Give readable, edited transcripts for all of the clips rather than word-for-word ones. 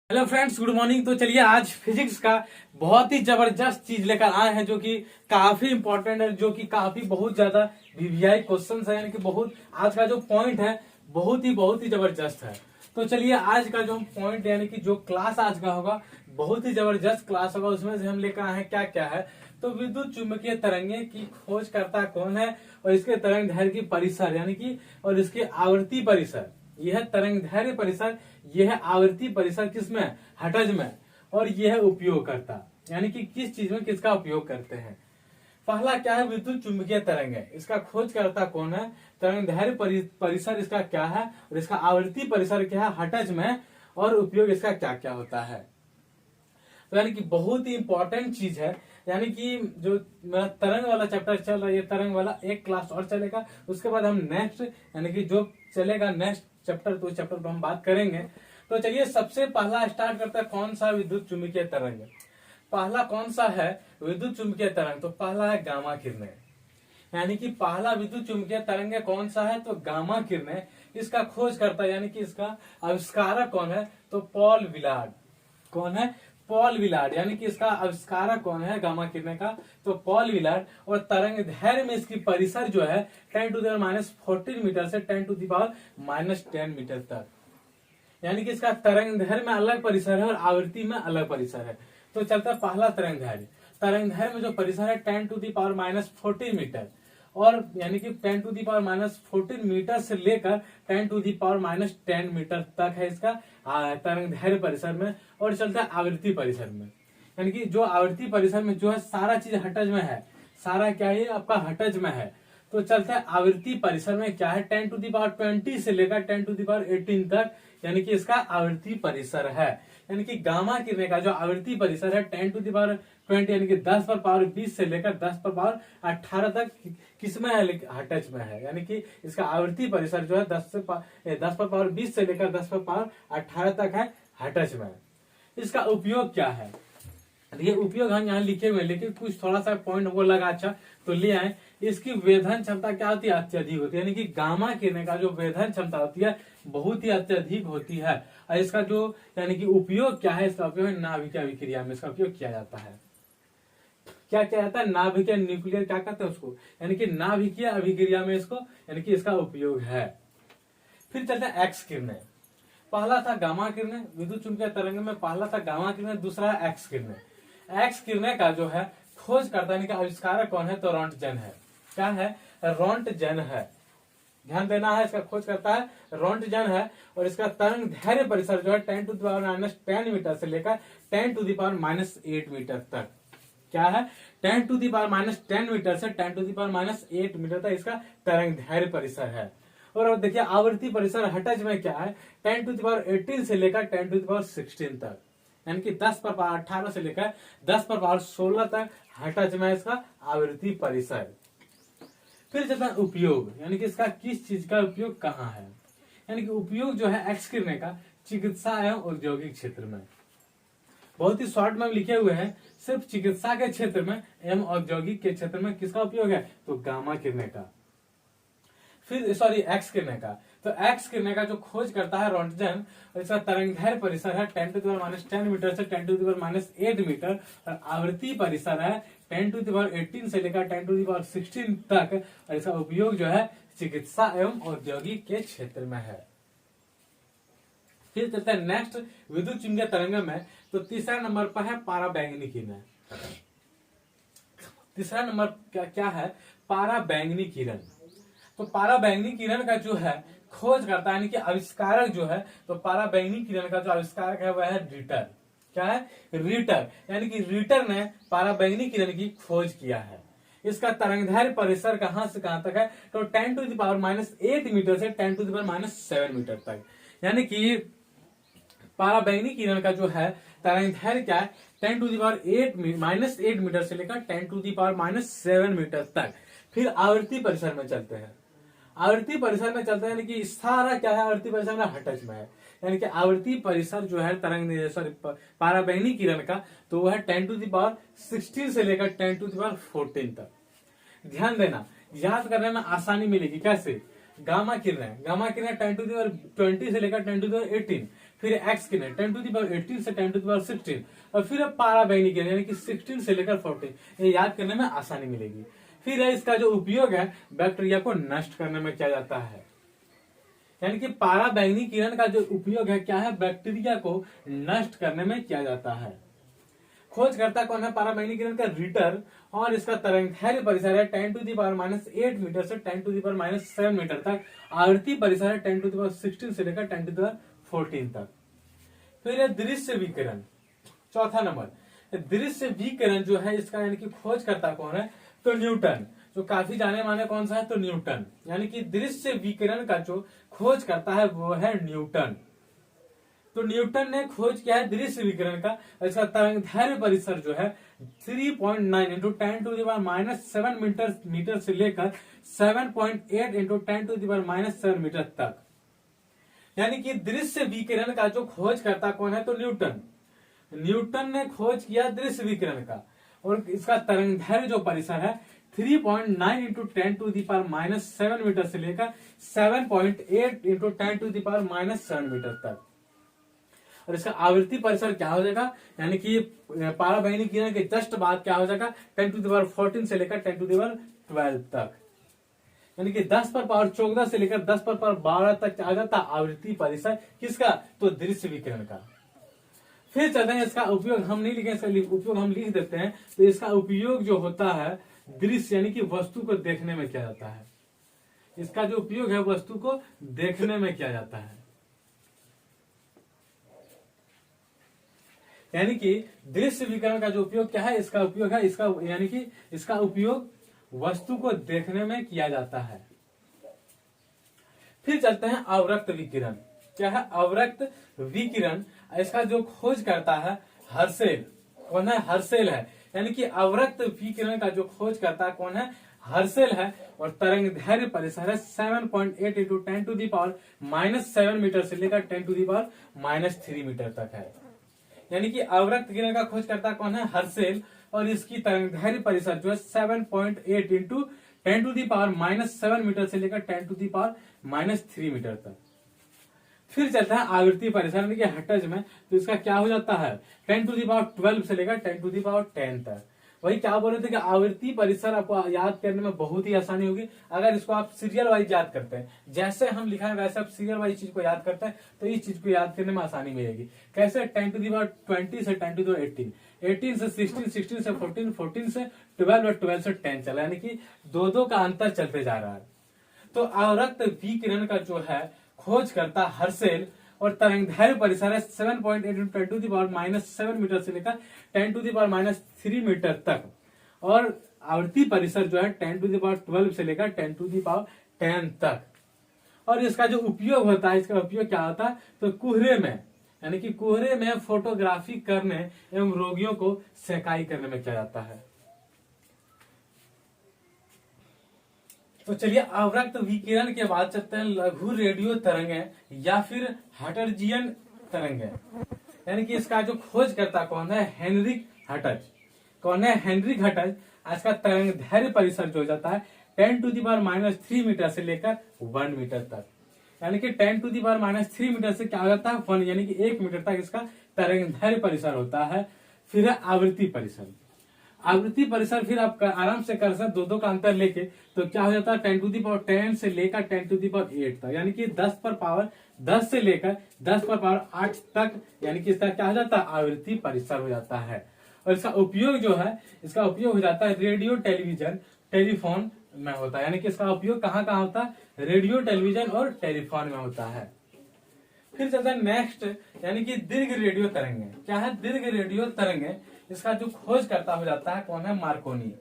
Hello friends, good morning. तो चलिए आज फिजिक्स का बहुत ही जबरदस्त चीज लेकर आए हैं जो कि काफी इंपॉर्टेंट है, जो कि काफी बहुत ज्यादा वीवीआई क्वेश्चन है, यानी कि बहुत आज का जो पॉइंट है बहुत ही जबरदस्त है। तो चलिए आज का जो पॉइंट यानी कि जो क्लास आज का होगा बहुत ही जबरदस्त क्लास होगा। उसमें से हम लेकर आए हैं क्या क्या है। तो विद्युत चुंबकीय तरंगे की खोज करता कौन है और इसके तरंग दैर्ध्य की परिसर यानी कि और इसके आवर्ती परिसर, यह है तरंग दैर्ध्य परिसर, यह है आवर्ती परिसर किसमें, हटज में, और यह है उपयोगकर्ता यानी कि किस चीज में किसका उपयोग करते हैं। पहला क्या है, विद्युत चुंबकीय तरंग है, इसका खोज करता कौन है, तरंग दैर्ध्य परिसर इसका क्या है और इसका आवर्ती परिसर क्या है हटज में, और उपयोग इसका क्या क्या होता है। तो यानी कि बहुत ही इंपॉर्टेंट चीज है। यानी कि जो मेरा तरंग वाला चैप्टर चल रहा है, ये तरंग वाला एक क्लास और चलेगा, उसके बाद हम नेक्स्ट यानी कि जो चलेगा नेक्स्ट चैप्टर, तो चैप्टर पर हम बात करेंगे। तो चलिए सबसे पहला स्टार्ट करता है, कौन सा विद्युत चुंबकीय तरंग। पहला कौन सा है विद्युत चुंबकीय तरंग, तो पहला है गामा किरणें। यानी कि पहला विद्युत चुंबकीय तरंग कौन सा है, तो गामा किरणें। इसका खोज करता है यानी कि इसका आविष्कारक कौन है, तो पॉल विलार्ड। कौन है, पॉल विलार्ड। यानी कि इसका आविष्कारक कौन है गामा किरणें का, तो पॉल विलार्ड। और तरंग दैर्ध्य में इसकी परिसर जो है 10⁻⁴ मीटर से 10⁻⁻10 मीटर तक। यानी कि इसका तरंग दैर्ध्य में अलग परिसर है और आवृत्ति में अलग परिसर है। तो चलता है पहला तरंग दैर्ध्य। तरंग दैर्ध्य में जो परिसर है 10⁻⁻14 मीटर, और यानी कि 10⁻⁻14 मीटर से लेकर 10⁻⁻10 मीटर तक है इसका तरंग दैर्ध्य परिसर में। और चलता है आवृत्ति परिसर में, यानी कि जो आवृत्ति परिसर में जो है सारा चीज हटज में है, सारा क्या है आपका हटज में है। तो चलता है आवृत्ति परिसर में क्या है 10⁻20 से लेकर 10⁻18 तक, यानी कि इसका आवृत्ति परिसर है। यानी कि गामा किरणें का जो आवृत्ति परिसर है 10⁻20 यानी कि 10⁻20 से लेकर 10⁻18 तक किसमें है, हटज में है। यानी कि इसका आवृत्ति परिसर जो है 10⁻20 से लेकर 10⁻18 तक है, हटज में। इसका उपयोग क्या है, ये उपयोग हम यहाँ लिखे हुए, लेकिन कुछ थोड़ा सा पॉइंट वो लगा अच्छा तो ले आए। इसकी वेधन क्षमता क्या होती है, अत्यधिक होती है। यानी कि गामा किरणें का जो वेधन क्षमता होती है बहुत ही अत्यधिक होती है। और इसका जो यानी कि उपयोग क्या है, इसका उपयोग नाभिकीय अभिक्रिया में इसका उपयोग किया जाता है। क्या किया जाता है, नाभिकीय न्यूक्लियर क्या कहते हैं उसको, यानी कि नाभिकीय अभिक्रिया में इसको यानी कि इसका उपयोग है। फिर चलते हैं एक्स किरणें। पहला था गामा किरणें, विद्युत चुंबकीय तरंग में पहला था गामा किरणें, दूसरा है एक्स किरणें। एक्स किरणें का जो है खोज करता यानी कि आविष्कारक कौन है, तो रोंटगेन है। क्या है, रोंटगेन है, ध्यान देना है। इसका खोज करता है रोंटगेन है। और इसका तरंग दैर्ध्य परिसर जो है 10⁻⁻10 मीटर से लेकर 10⁻⁸ मीटर तक। क्या है, 10⁻⁻10 मीटर से 10⁻⁸ मीटर तक इसका तरंग दैर्ध्य परिसर है। और अब देखिए आवृत्ति परिसर हटज में क्या है 10⁻18 से लेकर 10⁻16 तक, यानी कि 10⁻18 से लेकर 10⁻16 तक हटज में इसका आवृत्ति परिसर। फिर चलता है उपयोग, यानी कि इसका किस चीज का उपयोग कहाँ है। यानी कि उपयोग जो है एक्स किरणें का चिकित्सा एवं औद्योगिक क्षेत्र में, बहुत ही शॉर्ट में लिखे हुए हैं, सिर्फ चिकित्सा के क्षेत्र में एवं औद्योगिक के क्षेत्र में किसका उपयोग है, तो गामा किरणें का। फिर सॉरी एक्स किरणें का, तो एक्स किरणें का जो खोज करता है रोंटगेन, और इसका तरंग दैर्ध्य परिसर है 10⁻⁻10 मीटर से 10⁻⁸ मीटर, और आवृत्ति परिसर है 10⁻18 से लेकर 10⁻16 तक, और इसका उपयोग जो है चिकित्सा एवं औद्योगिक के क्षेत्र में है। फिर चलते हैं नेक्स्ट विद्युत चुंबकीय तरंग में। तो तीसरा नंबर पर है पाराबैंगनी किरण। तीसरा नंबर क्या है, पाराबैंगनी किरण। तो पाराबैंगनी किरण का जो है खोज करता है यानी कि आविष्कारक जो है, तो पाराबैंगनी किरण का जो आविष्कारक है वह है रिटर। क्या है, रिटर। यानी कि रिटर ने पाराबैंगनी किरण की खोज किया है। इसका तरंग दैर्ध्य परिसर कहां से कहां तक है, तो 10⁻⁸ मीटर से 10⁻⁷ मीटर तक। यानी कि पाराबैंगनी किरण का जो है तरंग दैर्ध्य क्या है 10⁻⁸ मीटर से लेकर 10⁻⁷ मीटर तक। फिर आवृत्ति परिसर में चलते हैं। आवृत्ति परिसर में चलते हैं यानी कि सारा क्या है आवृत्ति परिसर में हटज में है। यानी कि आवृत्ति परिसर जो है तरंग सॉरी पाराबैंगनी किरण का, तो वह 10⁻16 से लेकर 10⁻14 तक। ध्यान देना, याद करने में आसानी मिलेगी। कैसे, गामा किरणें 10⁻20 से लेकर 10⁻18, फिर एक्स किरण 10⁻18 से 10⁻16, और फिर अब पाराबैंगनी किरण यानी कि 16 से लेकर 14, ये याद करने में आसानी मिलेगी। फिर है इसका जो उपयोग है बैक्टीरिया को नष्ट करने में किया जाता है, यानी कि पाराबैंगनी किरण का जो उपयोग है क्या है, बैक्टीरिया को नष्ट करने में किया जाता है। खोजकर्ता कौन है, पाराबैंगनी किरण का रिटर, और इसका तरंगदैर्घ्य परिसर है 10⁻8 मीटर से 10⁻7 मीटर तक, आवृत्ति परिसर है 10⁻16 से लेकर 10⁻14 तक। फिर है दृश्य विकिरण, चौथा नंबर। दृश्य विकिरण जो है इसका यानी कि खोजकर्ता कौन है, तो न्यूटन, जो काफी जाने माने कौन सा है, तो न्यूटन, यानी कि दृश्य विकिरण का जो खोज करता है वो है न्यूटन। तो न्यूटन ने खोज किया है दृश्य विकिरण का, इसका तरंगदैर्घ्य परिसर जो है 3.9 इंटू 10⁻⁷ मीटर से लेकर 7.8 इंटू 10⁻⁷ मीटर तक। यानी कि दृश्य विकिरण का जो खोज करता कौन है, तो न्यूटन। न्यूटन ने खोज किया दृश्य विकिरण का, और इसका तरंगदैर्घ्य जो परिसर है 3.9 इंटू 10⁻⁷ मीटर से लेकर 7.8 इंटू 10⁻⁷ मीटर तक। और इसका आवृत्ति परिसर क्या हो जाएगा, यानी कि पाराबैंगनी किरण के जस्ट बाद क्या हो जाएगा, 10⁻14 से लेकर 10⁻12 तक, यानी कि 10⁻14 से लेकर 10⁻12 तक आ जाता आवृत्ति परिसर किसका, तो दृश्य विकिरण का। फिर चलते हैं इसका उपयोग, हम नहीं लिखे, इसका उपयोग हम लिख देते हैं। तो इसका उपयोग जो होता है दृश्य यानी कि वस्तु को देखने में किया जाता है। इसका जो उपयोग है वस्तु को देखने में किया जाता है, यानी कि दृश्य विकिरण का जो उपयोग क्या है, इसका उपयोग है इसका यानी कि इसका उपयोग वस्तु को देखने में किया जाता है। फिर चलते हैं अवरक्त विकिरण। क्या है अवरक्त विकिरण, इसका जो खोज करता है हर्शेल, कौन है, हर्शेल है, यानी कि अवरक्त विकिरण का जो खोज करता है कौन है, हर्शेल है, और तरंगदैर्घ्य परिसर है 7.8 इंटू 10⁻⁷ मीटर से लेकर 10⁻³ मीटर तक है। यानी कि अवरक्त किरण का खोज करता कौन है, हर्शेल, और इसकी तरंगदैर्घ्य परिसर जो है 7.8 इंटू 10⁻⁷ मीटर से लेकर 10⁻³ मीटर तक। फिर चलता है आवृत्ति परिसर यानी कि हर्ट्ज में, तो इसका क्या हो जाता है 10⁻12 से लेकर 10⁻10 तक। वही क्या बोल रहे थे कि आवृत्ति परिसर आपको याद करने में बहुत ही आसानी होगी अगर इसको आप सीरियल वाइज याद करते हैं। जैसे हम लिखा है वैसे आप सीरियल वाइज चीज को याद करते हैं तो इस चीज को याद करने में आसानी मिलेगी। कैसे 10⁻20 से 10⁻18, 18 से 16, 16 से 14, 14 से 12 और 12 से 10 चला, यानी कि दो का अंतर चलते जा रहा है। तो अवरक्त विकिरण का जो है खोज करता हर्शेल, और तरंगदैर्घ्य परिसर है 7.8 इंटू 10⁻⁷ मीटर से लेकर 10⁻³ मीटर तक, और आवृत्ति परिसर जो है 10⁻12 से लेकर 10⁻10 तक। और इसका जो उपयोग होता है, इसका उपयोग क्या होता है, तो कुहरे में यानी कि कुहरे में फोटोग्राफी करने एवं रोगियों को सेकाई करने में किया जाता है। तो चलिए अवरक्त विकिरण के बाद चलते हैं लघु रेडियो तरंगे या फिर हर्ट्जियन तरंगे, यानी कि इसका जो खोज करता कौन है, हेनरिक हर्ट्ज। कौन है, हेनरिक हर्ट्ज। आज का तरंगदैर्घ्य परिसर जो हो जाता है 10⁻³ मीटर से लेकर 1 मीटर तक, यानी कि 10⁻³ मीटर से क्या हो जाता है 1, यानी कि 1 मीटर तक इसका तरंगदैर्घ्य परिसर होता है। फिर है आवृत्ति परिसर। आवृत्ति परिसर फिर आप आराम से कर सकते दो का अंतर लेके, तो क्या हो जाता है 10⁻10 से लेकर 10⁸ तक, यानी कि 10 से लेकर 10⁸ तक, यानी कि इसका क्या हो जाता है आवृत्ति परिसर हो जाता है। और इसका उपयोग जो है, इसका उपयोग हो जाता है रेडियो, टेलीविजन, टेलीफोन में होता है, यानी कि इसका उपयोग कहाँ कहाँ होता है, रेडियो, टेलीविजन और टेलीफोन में होता है। फिर चलता है नेक्स्ट, यानी कि दीर्घ रेडियो तरंगे। क्या है दीर्घ रेडियो तरंगे, इसका जो खोज करता हो जाता है कौन है, मार्कोनी,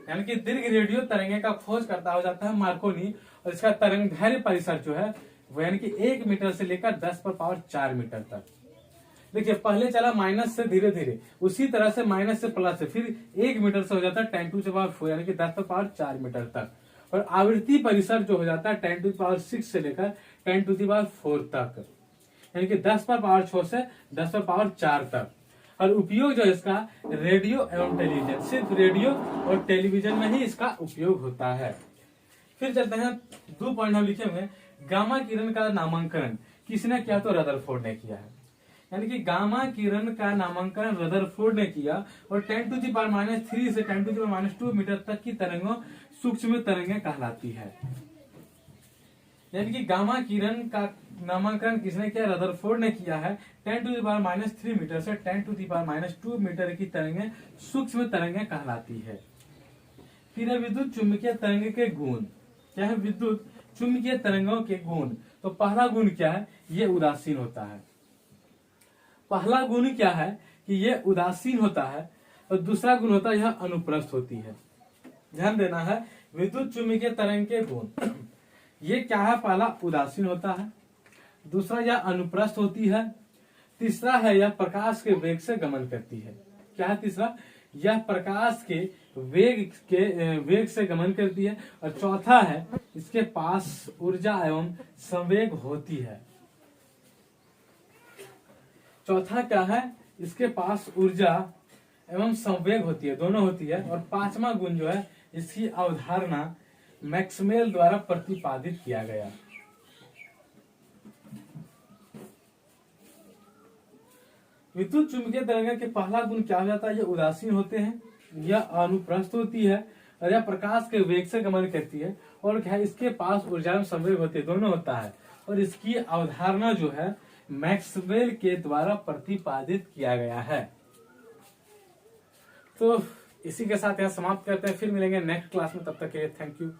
यानी कि दीर्घ रेडियो तरंगे का खोज करता हो जाता है मार्कोनी, और इसका तरंगदैर्घ्य परिसर जो है वो यानी कि 1 मीटर से लेकर 10⁻⁴ मीटर तक। देखिए पहले चला माइनस से धीरे धीरे, उसी तरह से माइनस से प्लस से फिर 1 मीटर से हो जाता है 10⁻⁴ यानी कि 10⁻⁴ मीटर तक, और आवृत्ति परिसर जो हो जाता है 10⁻6 से लेकर 10⁻⁴ तक, यानी कि 10⁻⁴ से 10⁻⁴ तक। और उपयोग जो है इसका रेडियो एवं टेलीविजन, सिर्फ रेडियो और टेलीविजन में ही इसका उपयोग होता है। फिर चलते हैं 2 पॉइंट हम लिखे हुए, गामा किरण का नामांकन, किसने किया? तो रदरफोर्ड ने किया है। यानी कि गामा किरण का नामांकन रदरफोर्ड ने किया और 10⁻³ से 10⁻² मीटर तक की तरंगों सूक्ष्म तरंगें कहलाती है। यानी कि गामा किरण का नामांकन किसने किया? रदरफोर्ड ने किया है। 10⁻³ मीटर से 10⁻² मीटर की तरंगें सूक्ष्म तरंगें कहलाती है। फिर है विद्युत चुंबकीय तरंग के गुण। क्या है? विद्युत चुंबकीय तरंगों के गुण। तो पहला गुण क्या है? ये उदासीन होता है। पहला गुण क्या है? कि ये उदासीन होता है। और दूसरा गुण होता है यह अनुप्रस्थ होती है। ध्यान देना है, विद्युत चुंबकीय तरंग के गुण। ये क्या है? पहला उदासीन होता है, दूसरा यह अनुप्रस्थ होती है, तीसरा है यह प्रकाश के वेग से गमन करती है। क्या है तीसरा? यह प्रकाश के वेग से गमन करती है। और चौथा है इसके पास ऊर्जा एवं संवेग होती है। चौथा क्या है? इसके पास ऊर्जा एवं संवेग होती है, दोनों होती है। और पांचवा गुण जो है, इसकी अवधारणा मैक्सवेल द्वारा प्रतिपादित किया गया। विद्युत चुंबकीय तरंग के पहला गुण क्या हो जाता है? ये उदासीन होते हैं, यह अनुप्रस्थ होती है और यह प्रकाश के वेग से गमन करती है। और क्या है? इसके पास ऊर्जा एवं संवेग होती है, दोनों होता है। और इसकी अवधारणा जो है मैक्सवेल के द्वारा प्रतिपादित किया गया है। तो इसी के साथ यहाँ समाप्त करते हैं, फिर मिलेंगे नेक्स्ट क्लास में। तब तक के लिए थैंक यू।